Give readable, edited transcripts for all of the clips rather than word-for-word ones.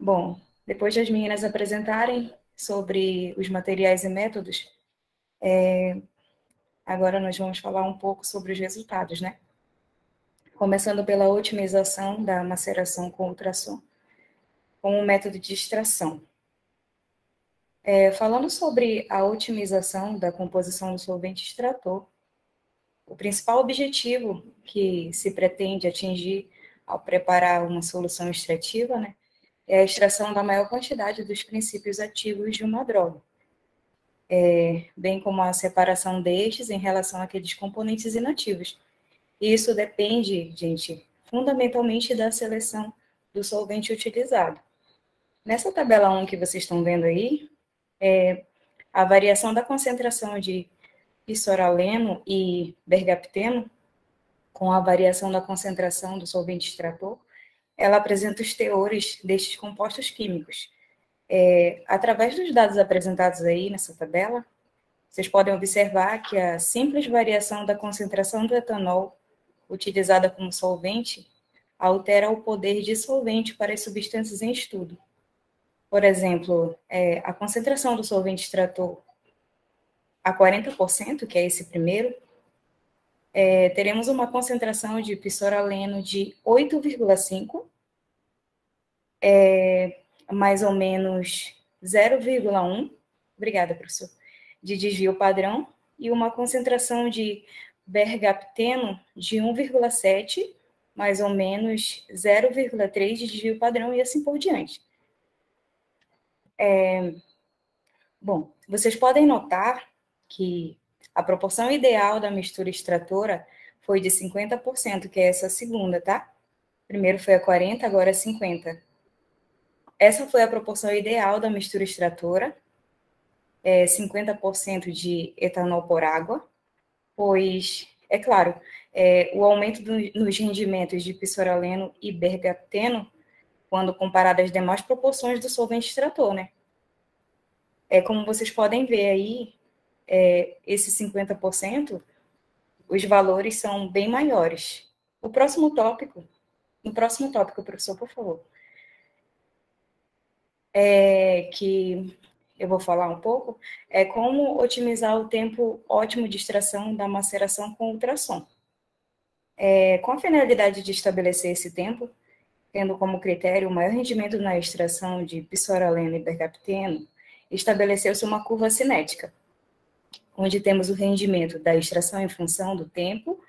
Bom, depois das meninas apresentarem sobre os materiais e métodos, agora nós vamos falar um pouco sobre os resultados, né? Começando pela otimização da maceração com ultrassom, como método de extração. Falando sobre a otimização da composição do solvente extrator, o principal objetivo que se pretende atingir ao preparar uma solução extrativa, né, é a extração da maior quantidade dos princípios ativos de uma droga, bem como a separação destes em relação àqueles componentes inativos. E isso depende, gente, fundamentalmente da seleção do solvente utilizado. Nessa tabela 1 que vocês estão vendo aí, a variação da concentração de pisoraleno e bergapteno, com a variação da concentração do solvente extrator, ela apresenta os teores destes compostos químicos. Através dos dados apresentados aí nessa tabela, vocês podem observar que a simples variação da concentração do etanol utilizada como solvente altera o poder dissolvente para as substâncias em estudo. Por exemplo, a concentração do solvente extrator a 40%, que é esse primeiro, teremos uma concentração de pisoraleno de 8,5, mais ou menos 0,1, obrigada, professor, de desvio padrão, e uma concentração de bergapteno de 1,7, mais ou menos 0,3 de desvio padrão, e assim por diante. Bom, vocês podem notar que a proporção ideal da mistura extratora foi de 50%, que é essa segunda, tá? Primeiro foi a 40, agora é 50. Essa foi a proporção ideal da mistura extratora, 50% de etanol por água, pois, é claro, o aumento nos rendimentos de pisoraleno e bergapteno, quando comparado às demais proporções do solvente extrator, né? Como vocês podem ver aí, esse 50%, os valores são bem maiores. No próximo tópico, professor, por favor, que eu vou falar um pouco, é como otimizar o tempo ótimo de extração da maceração com ultrassom. Com a finalidade de estabelecer esse tempo, tendo como critério o maior rendimento na extração de pisoraleno e bergapteno, estabeleceu-se uma curva cinética, onde temos o rendimento da extração em função do tempo,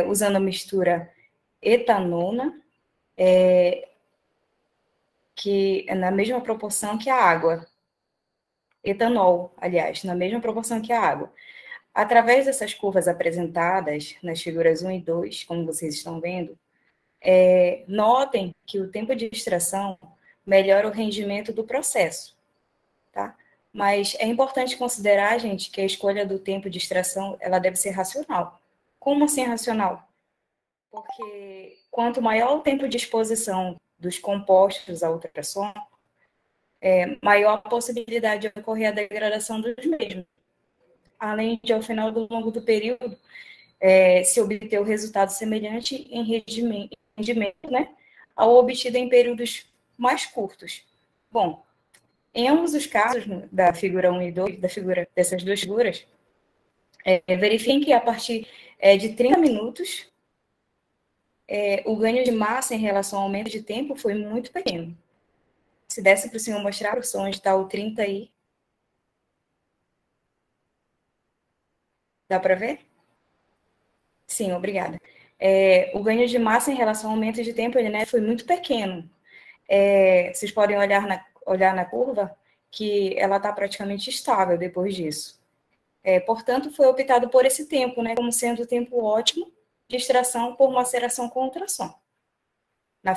usando a mistura etanona, que é na mesma proporção que a água. Etanol, aliás, na mesma proporção que a água. Através dessas curvas apresentadas nas figuras 1 e 2, como vocês estão vendo, notem que o tempo de extração melhora o rendimento do processo, tá? Mas é importante considerar, gente, que a escolha do tempo de extração, ela deve ser racional. Como assim racional? Porque quanto maior o tempo de exposição dos compostos ao ultrassom, maior a possibilidade de ocorrer a degradação dos mesmos. Além de, ao final do longo do período, se obter o resultado semelhante em rendimento, né, ao obtido em períodos mais curtos. Bom, em ambos os casos, da figura 1 e 2, dessas duas figuras, verifiquem que a partir de 30 minutos, o ganho de massa em relação ao aumento de tempo foi muito pequeno. Se desse para o senhor mostrar, professor, onde está o 30 aí. Dá para ver? Sim, obrigada. O ganho de massa em relação ao aumento de tempo, ele, né, foi muito pequeno. Vocês podem olhar na curva que ela está praticamente estável depois disso. Portanto, foi optado por esse tempo, né, como sendo o tempo ótimo de extração por maceração com ultrassom. Na